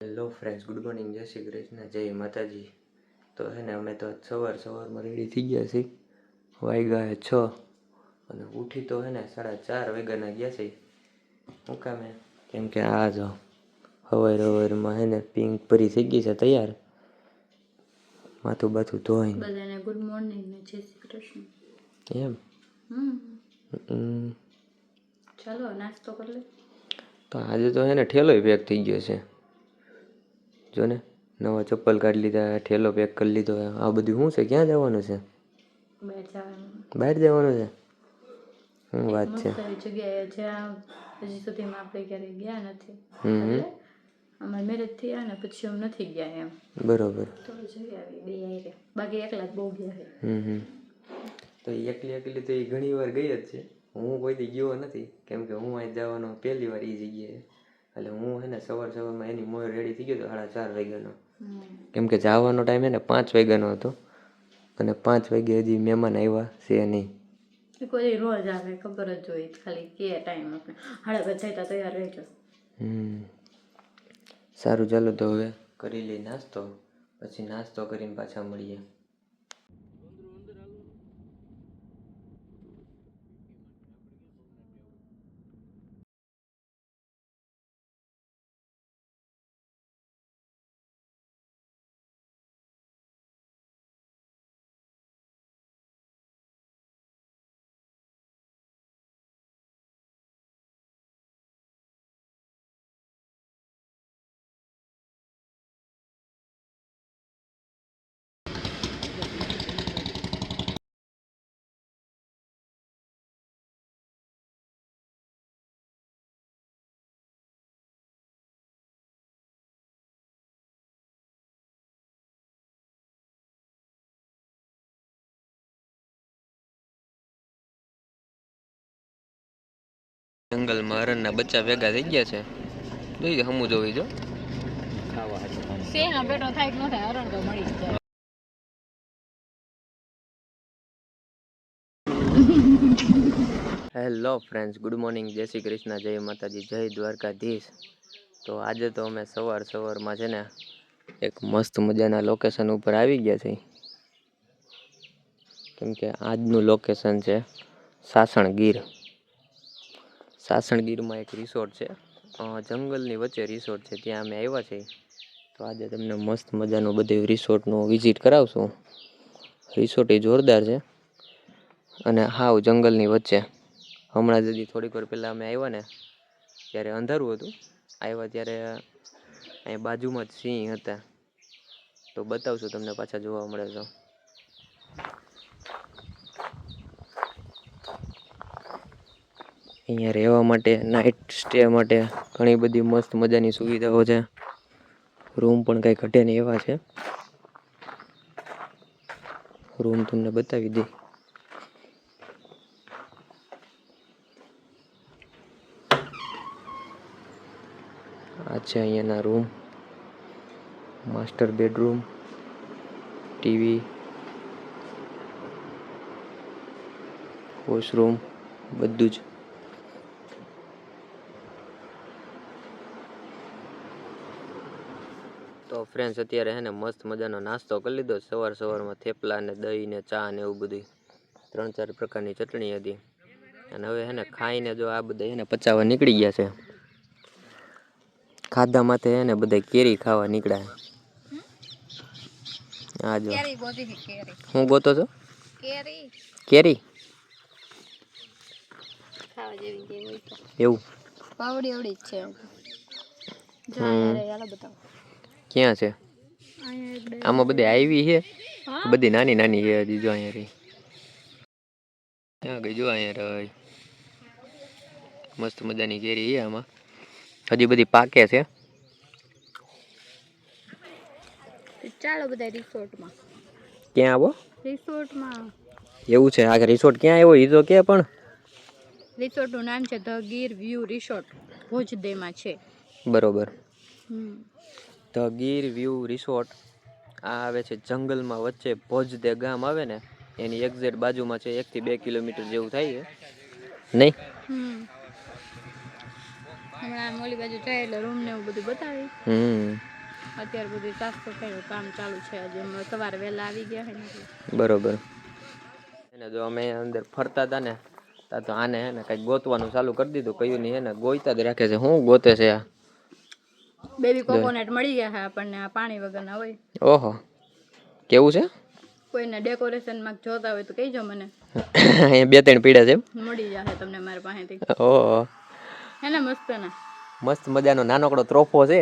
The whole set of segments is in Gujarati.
હેલો ફ્રેન્ડ્સ, ગુડ મોર્નિંગ, જય શ્રી કૃષ્ણ, જય માતાજી. તો હે ને અમે તો સવારમાં રેડી થઈ ગયા છીએ. વાગ્યા 6 અને ઉઠી તો હે ને 4:30 વાગ્યાના ગયા છે. હું કામે કેમ કે આ જો હવારમાં હે ને પિંક પરી થઈ ગઈ છે તૈયાર. માથું બાથું ધોઈને બધાને ગુડ મોર્નિંગ ને જય શ્રી કૃષ્ણ. એમ ચાલો નાસ્તો કરી લે. તો આજે તો હે ને ઠેલો પેક થઈ ગયો છે. જો ને નવા ચપ્પલ કાઢી લીધા, ઠેલો પેક કરી લીધો. આ બધું શું છે? ક્યાં જવાનું છે? બહાર જવાનું છે. શું વાત છે? જગ્યાએ જ્યાં હજી સુધીમાં આપણે ક્યારેય ગયા નથી. અમારે મેરેજ થયા ને પછી અમે નથી ગયા એમ. બરોબર. તો જઈ આવી બે આરે, બાકી એકલા જ બહુ ગયા છે. તો એકલી તો એ ઘણી વાર ગઈ જ છે. હું કોઈથી ગયો નથી કેમ કે હું અહીં જવાનો પહેલી વાર એ જગ્યાએ. એટલે હું હે ને સવારમાં એની મોર રેડી થઈ ગયો 4:30 વાગ્યાનો. કેમ કે જવાનો ટાઈમ હે ને 5 વાગ્યાનો હતો અને 5 વાગે હજી મહેમાન આવ્યા છે નહીં. કોઈ રોજ આવે ખબર જ હોય, ખાલી કે ટાઈમ આપણે 5:30 તૈયાર રહેજો. સારું, ચાલો તો હવે કરી લઈ નાસ્તો, પછી નાસ્તો કરીને પાછા મળીએ. જંગલમાં હરણના બચ્ચા ભેગા થઈ ગયા છે. જોઈ હમું જોઈ જો ખાવા સેના બેટો થાય કે ન થાય, હરણ તો મળી જાય. હેલો ફ્રેન્ડ્સ, ગુડ મોર્નિંગ, જય શ્રી કૃષ્ણ, જય માતાજી, જય દ્વારકાધીશ. તો આજે તો અમે સવારમાં છે ને એક મસ્ત મજાના લોકેશન ઉપર આવી ગયા છે. કેમ કે આજનું લોકેશન છે સાસણગીરમાં એક રિસોર્ટ છે. જંગલની વચ્ચે રિસોર્ટ છે, ત્યાં અમે આવ્યા છીએ. તો આજે તમને મસ્ત મજાનું બધું રિસોર્ટનું વિઝિટ કરાવશું. રિસોર્ટ એ જોરદાર છે અને હાવ જંગલની વચ્ચે. હમણાં જ થોડીક વાર પહેલાં અમે આવ્યા ને ત્યારે અંધારું હતું. આવ્યા ત્યારે અહીં બાજુમાં જ સિંહ હતા. તો બતાવશું તમને, પાછા જોવા મળે તો. અહીંયા રહેવા માટે, નાઇટ સ્ટે માટે ઘણી બધી મસ્ત મજાની સુવિધાઓ છે. રૂમ પણ કંઈ ઘટે નહીં એવા છે. રૂમ તમને બતાવી દઈ. આ છે અહીંયાના room. Master bedroom, TV, washroom, બધું જ. તો ફ્રેન્ડ્સ, અત્યારે હે ને મસ્ત મજાનો નાસ્તો કરી લીધો. સવારમાં થેપલા ને દહીં ને ચા ને એવું બધું, 3-4 પ્રકારની ચટણી હતી. અને હવે હે ને ખાઈને જો આ બધા હે ને પચાવવા નીકળી ગયા છે. ખાધા માથે હે ને બધા કેરી ખાવા નીકળ્યા. આ જો હું ગોતો છો? કેરી ખાવા જેવી કે હોય તો એવું પાવડી એવડી જ છે. ક્યાં છે? આમાં બધી આવી છે, બધી નાની નાની છે. હજી જો અહીંયા રહી, ત્યાં ગઈ જો અહીંયા રહી. મસ્ત મજાની કેરી છે આમાં, હજી બધી પાકે છે. ચાલો બધા રિસોર્ટમાં. ક્યાં આવો? રિસોર્ટમાં. એવું છે? આ રિસોર્ટ ક્યાં આવ્યો એ તો કે પણ. રિસોર્ટનું નામ છે ધ ગીર વ્યૂ રિસોર્ટ, ભોજદેમાં છે. બરોબર. ધ ગીર વ્યૂ રિસોર્ટ આ આવે છે જંગલમાં વચ્ચે. ભોજદે ગામ આવે ને એની એક્ઝેક્ટ બાજુમાં છે. 1 થી 2 કિલોમીટર જેવું થાય છે નહીં? હમણાં ઓલી બાજુ જાય એટલે રૂમ ને એવું બધું બતાવી. અત્યારે બધું સાફ સફાઈનું કામ ચાલુ છે. હજી અમે સવારે વહેલા આવી ગયા છે ને. બરોબર. એને જો અમે અંદર ફરતા હતા ને તો આને હે ને કઈક ગોતવાનું ચાલુ કરી દીધું. કયું નહીં હે ને ગોઈતા જ રાખે છે. શું ગોતે છે આ? બેબી કોકોનટ મળી ગયા છે આપણને. આ પાણી વગરના હોય. ઓહો, કેવું છે? કોઈને ડેકોરેશન માં જોતા હોય તો કહીજો મને. અહીંયા બે ત્રણ પીડા છે મળી જશે તમને મારા પાસેથી. ઓહો, હે ને મસ્ત ના મસ્ત મજાનો નાનકડો ત્રોફો છે.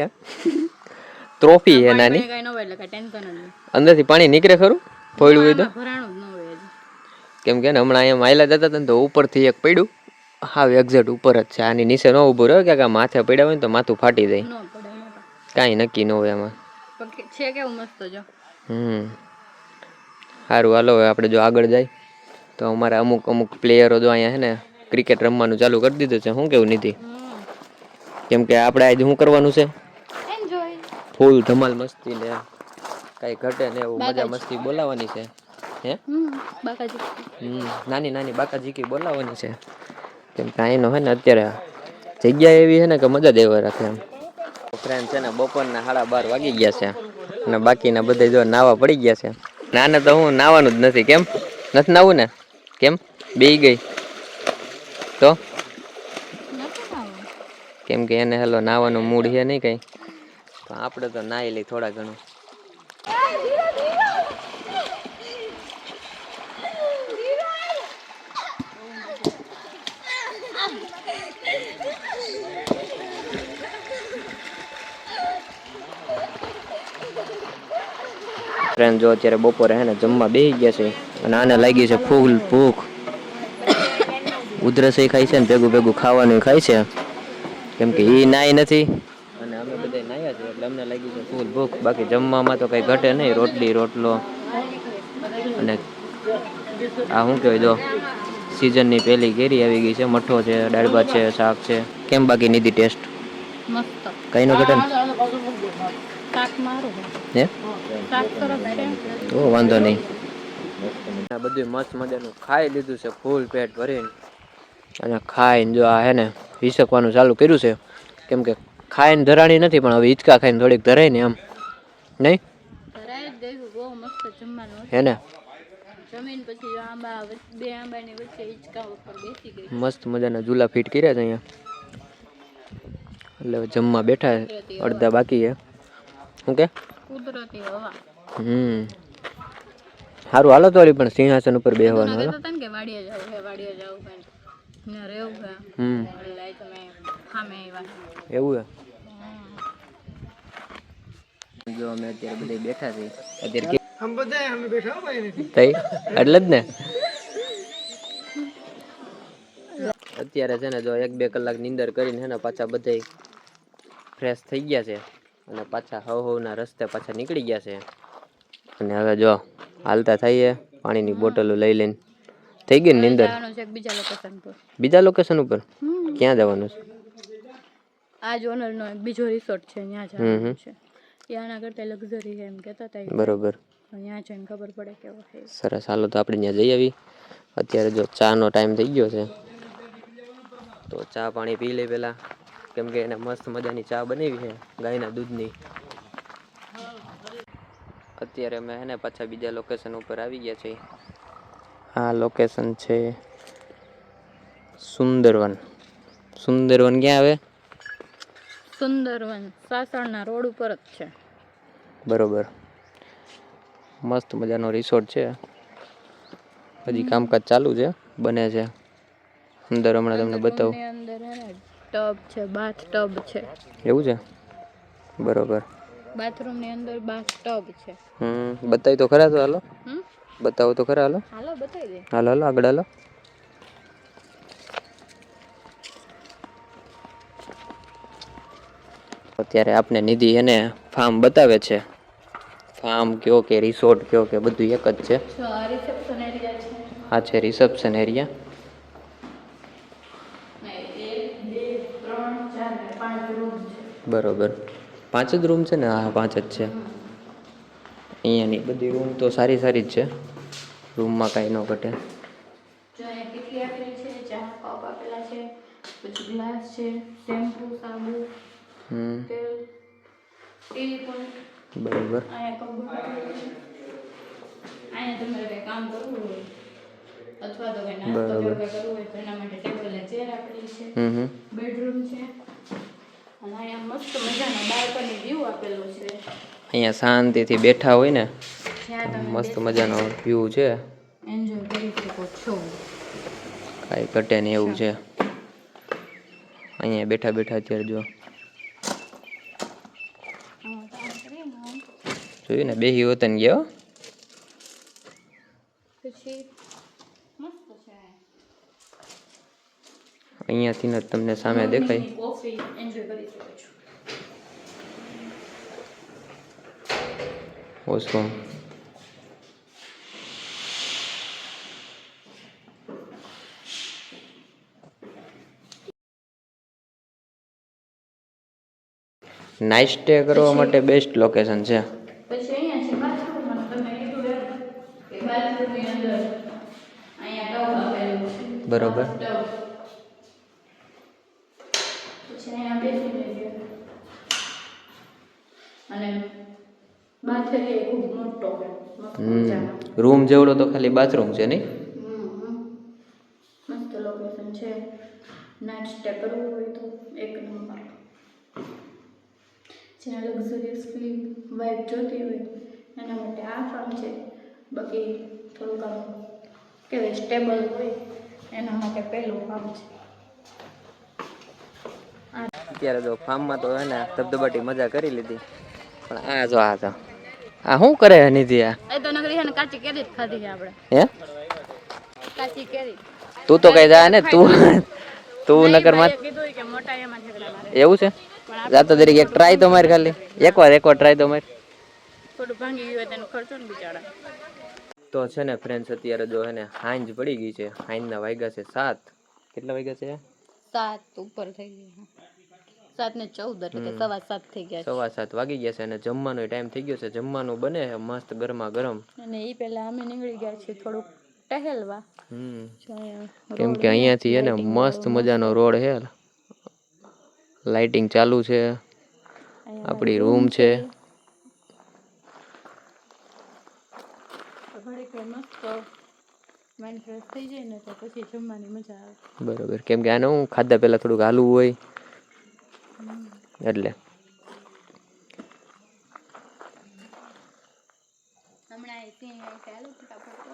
ટ્રોફી છે નાની. કઈ ન હોય એટલે કઈ ટેન્શન જ નહીં. અંદરથી પાણી નીકળે ખરું? ફોડ્યું હોય તો ભરાણું જ ન હોય. કેમ કે હમણાં અહીંયા માયલા જતા હતા ને તો ઉપરથી એક પડ્યું. હાવ એક્ઝેક્ટ ઉપર જ છે. આની નીચે ન ઉભું રહ્યો કે માથે પડ્યા હોય ને તો માથું ફાટી જાય. કાંઈ નક્કી ન હોય એમાં. છે કેવું મસ્ત જો. સારું, હાલો હવે આપણે જો આગળ જાય તો અમારા અમુક પ્લેયરો જો અહીંયા છે ને ક્રિકેટ રમવાનું ચાલુ કરી દીધું છે. શું કેવું નિધિ? કેમ કે આપણે આજે શું કરવાનું છે? ફૂલ ધમાલ મસ્તી ને કઈ ઘટે ને એવું મજા મસ્તી બોલાવાની છે. હે નાની નાની બાકાજીકી બોલાવાની છે. કેમ કે અહીંનો હે ને અત્યારે જગ્યા એવી છે ને કે મજા જ એવા રાખે એમ. ફ્રેન્ડ છે ને બપોરના 12:30 વાગી ગયા છે અને બાકીના બધા જો નાવા પડી ગયા છે. નાને તો હું નાવાનું જ નથી. કેમ નથી નાવું ને? કેમ બેઈ ગઈ તો? કેમ કે એને હેલો નાવાનું મૂડ છે નહીં કઈ, તો આપણે તો નાઈ લઈ થોડા ઘણું. ફ્રેન્ડ જો અત્યારે બપોરે હે ને જમવા બેસી ગયા છે અને આને લાગી છે ફૂલ ભૂખ. ઉધરસ ખાય છે ને ભેગું ભેગું ખાવાનું ખાય છે. કેમ કે એ નાઈ નથી અને અમે બધા નાયા છે એટલે અમને લાગી છે ફૂલ ભૂખ. બાકી જમવામાં તો કઈ ઘટે નહીં. રોટલી રોટલો અને આ શું કહેવાય જો સિઝનની પહેલી કેરી આવી ગઈ છે. મઠો છે, દાળ ભાત છે, શાક છે. કેમ બાકી નીધી ટેસ્ટ? મસ્ત. કઈ નો ઘટે ને? હે? ઓ વાંધો નહીં. આ બધું મસ્ત મજાનું ખાઈ લીધું છે ફૂલ પેટ ભરીને. અને ખાઈને જો આ હે ને હિસકવાનું ચાલુ કર્યું છે. કેમ કે ખાઈને ધરાણી નથી પણ હવે હિંચકા ખાઈને થોડીક ધરાય ને એમ. નહીં હે ને? મસ્ત મજાના ઝૂલા ફિટ કર્યા છે અહીંયા. એટલે જમવા બેઠા છે. અડધા બાકી છે. શું કે કુદરતી હવા. સારું હાલો તો પણ સિંહાસન ઉપર બેહવાનું હાલો. કે વાડીએ જાવ ને રેવું છે. એવું છે. જો અમે અત્યારે બધા બેઠા છીએ. અત્યારે હમ બધા અમે બેઠા ભાઈ નથી તઈ એટલે જ ને. અત્યારે છે ને જો 1-2 કલાક નીંદર કરીને છે ને પાછા બધા ફ્રેશ થઈ ગયા છે અને પાછા હવના રસ્તે પાછા નીકળી ગયા છે. અને હવે જો હાલતા થઈએ પાણીની બોટલો લઈ લઈને. થઈ ગઈ નીંદર? બીજા લોકેશન ઉપર ક્યાં જવાનું છે? આ ઓનર નો બીજો રિસોર્ટ છે ત્યાં જવાનું છે. ત્યાંના કરતા લક્ઝરી છે એમ કહેતા હતા. બરોબર. ત્યાં જઈને ખબર પડે કેવો છે. સરસ, હાલો તો આપણે ત્યાં જઈ આવી. અત્યારે જો ચા નો ટાઈમ થઈ ગયો છે તો ચા પાણી પી લઈ પેલા. કેમ કે એને મસ્ત મજાની ચા બનાવી છે ગાયના દૂધની. અત્યારે અમે હે ને પાછા બીજા લોકેશન ઉપર આવી ગયા છીએ. આ લોકેશન છે સુંદરવન. સુંદરવન ક્યાં આવે? સુંદરવન સાસણના રોડ ઉપર જ છે. બરોબર. મસ્ત મજાનો રિસોર્ટ છે. હજી કામકાજ ચાલુ છે, બને છે. અંદર હમણાં તમને બતાવું. અંદર ટબ છે, બાથ ટબ છે. એવું છે? બરોબર. બાથરૂમ ની અંદર બાથ ટબ છે. બતાવી તો ખરા તો હાલો. બતાવો તો ખરા હાલો. હાલો બતાવી દે. હાલો હાલો આગળ હાલો. અત્યારે આપને નિધિ એને ફાર્મ બતાવે છે. ફાર્મ કયો કે રિસોર્ટ કયો કે બધું એક જ છે. રિસેપ્શન એરિયા છે. હા છે રિસેપ્શન એરિયા. 1 2 3 4 5 રૂમ છે. બરોબર. 5 જ રૂમ છે ને? હા 5 જ છે. અહીંયાની બધી રૂમ તો સારી સારી જ છે. રૂમમાં કાંઈ ન ઘટે. જો અહીંયા કેટલી આપેલી છે, ચા કપ આપેલા છે, પછી ગ્લાસ છે, શેમ્પૂ, સાબુ, તેલ, ટીવી પોઈન્ટ, બરાબર. અહીંયા કબૂટ, અહીંયા તમારે કંઈ કામ કરવું હોય અથવા તો કંઈ નાસ્તો કે કરવું હોય તો એના માટે ટેબલ ને ચેર આપેલી છે. બેડરૂમ છે અને અહીંયા મસ્ત મજાનો બાલ્કની વ્યૂ આપેલો છે. અહીંયા શાંતિથી બેઠા હોય ને જ્યાં તમે મસ્ત મજાનો વ્યૂ છે, એન્જોય કરી શકો છો. કાંઈ ઘટે ને એવું છે. અહીંયા બેઠા બેઠા અત્યારે જો જોયું ને બેહી વતન ગયો. પછી મસ્ત છે અહીંયાથી ને તમને સામે દેખાય કોફી એન્જોય કરી શકો છો. વોશરૂમ. નાઇટ સ્ટે કરવા માટે બેસ્ટ લોકેશન છે. પછી અહીંયા છે બાથરૂમ અને તમે કીધું કે બાથરૂમની અંદર અહીંયા ટબ આપેલું છે. બરોબર. પછી અહીંયા બેસી જઈએ અને બાથરૂમ ખૂબ મોટો છે. રૂમ જેવડો તો ખાલી બાથરૂમ છે નહીં? મસ્ત લોકેશન છે. નાઇટ સ્ટે કરવું હોય તો એક નંબર. જેને લક્ઝરિયસ ફીલ વાઇબ જોતી હોય એના માટે આ ફાર્મ છે. બાકી થોડુંક આમ કહેવાય સ્ટેબલ હોય એના માટે પહેલું ફાર્મ છે. અત્યારે જો ફાર્મમાં તો હે ને ધબધબાટી મજા કરી લીધી, પણ આ જો આ શું કરે નિધિ? આ એ તો નગરી છે ને કાચી કેરી જ ખાધી છે આપણે. હે કાચી કેરી? તું તો કઈ જા ને, તું નકર માં કીધું કે મોટા એમાં ઠેકડા મારે. એવું છે? જાતો તરીકે એક ટ્રાય તો માર, ખાલી એકવાર ટ્રાય તો માર. થોડું ભાંગી ગયું તેનો ખર્ચો ને બિચારા. તો છે ને ફ્રેન્ડ્સ, અત્યારે જો હે ને હાંજ પડી ગઈ છે. હાંજના વાગ્યા છે 7. કેટલા વાગ્યા છે? 7 ઉપર થઈ ગયા. 7:14 એટલે કે 7:15 થઈ ગયા છે. 7:15 વાગી ગયા છે અને જમવાનો ટાઈમ થઈ ગયો છે. જમવાનું બને મસ્ત ગરમા ગરમ. અને એ પહેલા અમે નીકળી ગયા છીએ થોડુંક ટહેલવા. કેમ કે અહીંયાથી હે ને મસ્ત મજાનો રોડ છે, લાઇટિંગ ચાલુ છે, આપણી રૂમ છે. માઇન્ડ ફ્રેશ થઈ જાય ને તો પછી જમવાની મજા આવે. બરોબર. કેમ કે આને હું ખાધા પહેલા થોડુંક હાલવું હોય એટલે.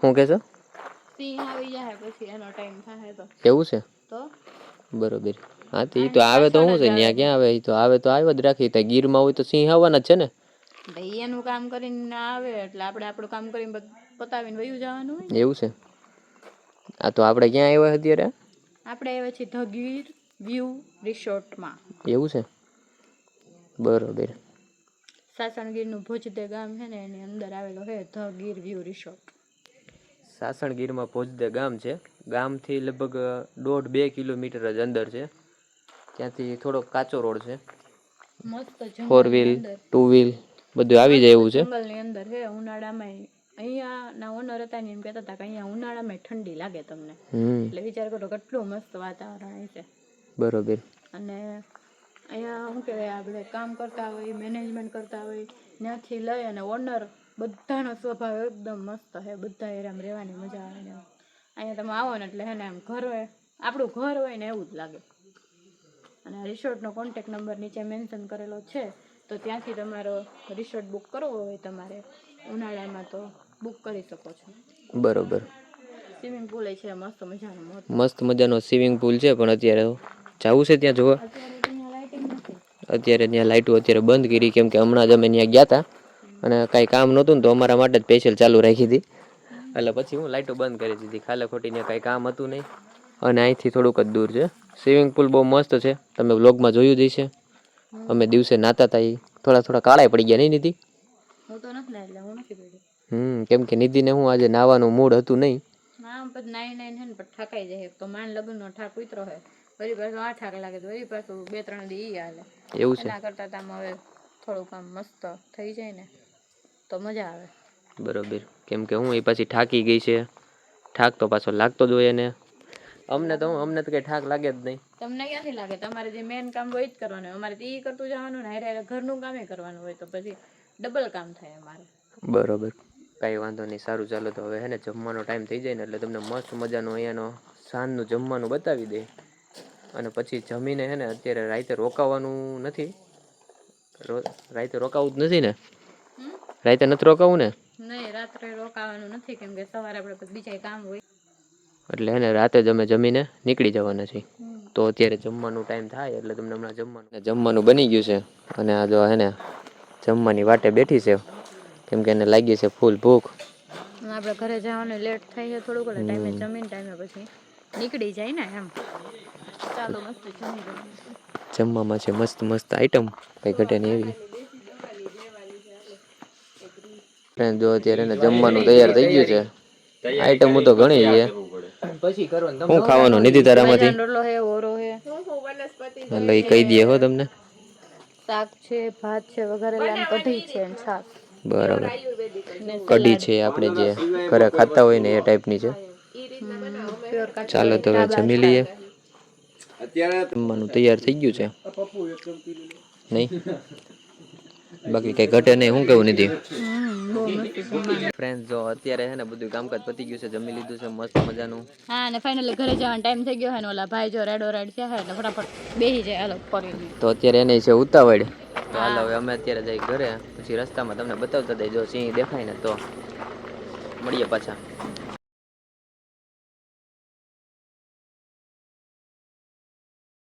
શું કહેશો? સિંહ આવી જાય પછી એનો ટાઈમ થાય તો. એવું છે? તો બરોબર. હા તો એ તો આવે તો શું છે, ત્યાં ક્યાં આવે? એ તો આવે તો આવ્યા જ રાખી. ત્યાં ગીરમાં હોય તો સિંહ આવવાના જ છે ને. ભાઈ એનું કામ કરીને આવે એટલે આપણે આપણું કામ કરીને પતાવીને વયું જવાનું હોય. એવું છે? આ તો આપણે ક્યાં આવ્યા અત્યારે? આપણે આવ્યા છીએ ધ ગીર વ્યૂ રિસોર્ટમાં. એવું છે? બરોબર. સાસણગીરનું ભોજદે ગામ છે ને એની અંદર આવેલો છે ધ ગીર વ્યૂ રિસોર્ટ. સાસણગીરમાં ભોજદે ગામ છે. ગામથી લગભગ 1.5-2 કિલોમીટર જ અંદર છે. ત્યાંથી થોડો કાચો રોડ છે. મસ્ત 4 વ્હીલ 2 વ્હીલ બધું આવી જાય એવું છે. જંગલની અંદર છે. ઉનાળામાં અહીંયા ના ઓનર હતા ને એમ કહેતા હતા કે અહીંયા ઉનાળામાં ઠંડી લાગે તમને. એટલે વિચાર કરો કેટલું મસ્ત વાતાવરણ છે. બરોબર. અને અહીંયા શું કહેવાય, આપણે કામ કરતા હોય, મેનેજમેન્ટ કરતા હોય, ત્યાંથી લઈ અને ઓનર બધાનો સ્વભાવ એકદમ મસ્ત છે. બધા એરામ રહેવાની મજા આવે ને. અહીંયા તમે આવો ને એટલે હે ને આમ ઘર હોય, આપણું ઘર હોય ને એવું જ લાગે. અને રિસોર્ટનો કોન્ટેક્ટ નંબર નીચે મેન્શન કરેલો છે, તો ત્યાંથી તમારો રિસોર્ટ બુક કરવો હોય તમારે ઉનાળામાં તો બુક કરી શકો છો. બરોબર. સ્વિમિંગ પુલ છે મસ્ત મજાનો. મસ્ત મજાનો સ્વિમિંગ પુલ છે, પણ અત્યારે જવું છે ત્યાં જોવા? અત્યારે ત્યાં લાઇટો અત્યારે બંધ કરી, કેમ કે હમણાં જ અમે ત્યાં ગયા હતા અને કાંઈ કામ નહોતું ને તો અમારા માટે જ સ્પેશિયલ ચાલુ રાખી હતી. એટલે પછી હું લાઇટો બંધ કરી દીધી. ખાલે ખોટી ત્યાં કાંઈ કામ હતું નહીં. અને અહીંથી થોડુંક જ દૂર છે. સ્વિમિંગ પુલ બહુ મસ્ત છે. તમે વ્લોગમાં જોયું જ હશે. અમે દિવસે નાતા હતા, એ થોડા કાળા પડી ગયા નહીં નિધિ? કેમ કે નિધિને હું આજે નાવાનું મૂડ હતું નહીં. ઠાકાઈ જાય તો માન લગ્નનો ઠાક ઉતરો હે, વળી પાછું આ ઠાક લાગે તો વળી પાછું 2-3 દી ઈ હાલે. એવું છે? એના કરતા તામ હવે થોડું કામ મસ્ત થઈ જાય ને તો મજા આવે. બરોબર. કેમ કે હું એ પાછી થાકી ગઈ છે. ઠાક તો પાછો લાગતો જ હોય એને. અમને તો કઈ ઠાક લાગે જ નહીં. તમને ક્યાંથી લાગે? તમારે જે મેન કામ હોય જ કરવાનું હોય. અમારે તો ઈ કરતું જવાનું ને હારે હારે ઘરનું કામે કરવાનું હોય તો પછી ડબલ કામ થાય અમારે. બરોબર, કાંઈ વાંધો નહીં. સારું, ચાલો તો હવે હે ને જમવાનો ટાઈમ થઈ જાય ને એટલે તમને મસ્ત મજાનો અહીંયાનો સાંજનું જમવાનું બતાવી દે. અને પછી જમીને હે ને અત્યારે રાતે રોકાવાનું નથી. રાતે રોકાવું જ નથી ને? રાતે નથી રોકાવું ને? નહીં, રાત્રે રોકાવાનું નથી કેમ કે સવારે આપણે પછી બીજા કામ હોય. એટલે હે ને રાતે જ અમે જમીને નીકળી જવાના છીએ. તો અત્યારે જમવાનું ટાઈમ થાય એટલે તમને હમણાં જમવાનું બની ગયું છે. અને આ જો હે ને જમવાની વાટે બેઠી છે કેમ કે એને લાગી છે ફૂલ ભૂખ. આપણે ઘરે જવાનું લેટ થાય છે થોડુંક એટલે ટાઈમે જમીને ટાઈમે પછી નીકળી જાય ને એમ. ચાલો મસ્ત જમવામાં છે મસ્ત મસ્ત આઈટમ, કઈ ઘટે નહીં એવી. ફ્રેન્ડ જો અત્યારે ને જમવાનું તૈયાર થઈ ગયું છે. આઈટમ તો ઘણી છે. શું ખાવાનું નિધિ તારામાંથી? રોટલો હે, ઓરો હે, એટલે એ કહી દઈએ હો તમને. શાક છે, ભાત છે, વઘારેલા ને કઢી છે અને છાશ. બરાબર, કઢી છે આપણે જે ઘરે ખાતા હોય ને એ ટાઈપની છે. ચાલો તો હવે જમી લઈએ. જમવાનું તૈયાર થઈ ગયું છે નહીં? બાકી કઈ ઘટે નહીં. શું કેવું નથી? ફ્રેન્ડ જો અત્યારે હે ને બધું કામકાજ પતી ગયું છે, જમી લીધું છે મસ્ત મજાનું. હા, અને ફાઇનલી ઘરે જવાનો ટાઈમ થઈ ગયો છે ને ઓલા ભાઈ જો રેડો રેડ છે એટલે ફટાફટ બેહી જાય. હાલો કરી તો અત્યારે એને છે ઉતાવળ. તો હાલ હવે અમે અત્યારે જઈ ઘરે, પછી રસ્તામાં તમને બતાવતા દઈ જો સિંહ દેખાય ને તો મળીએ પાછા.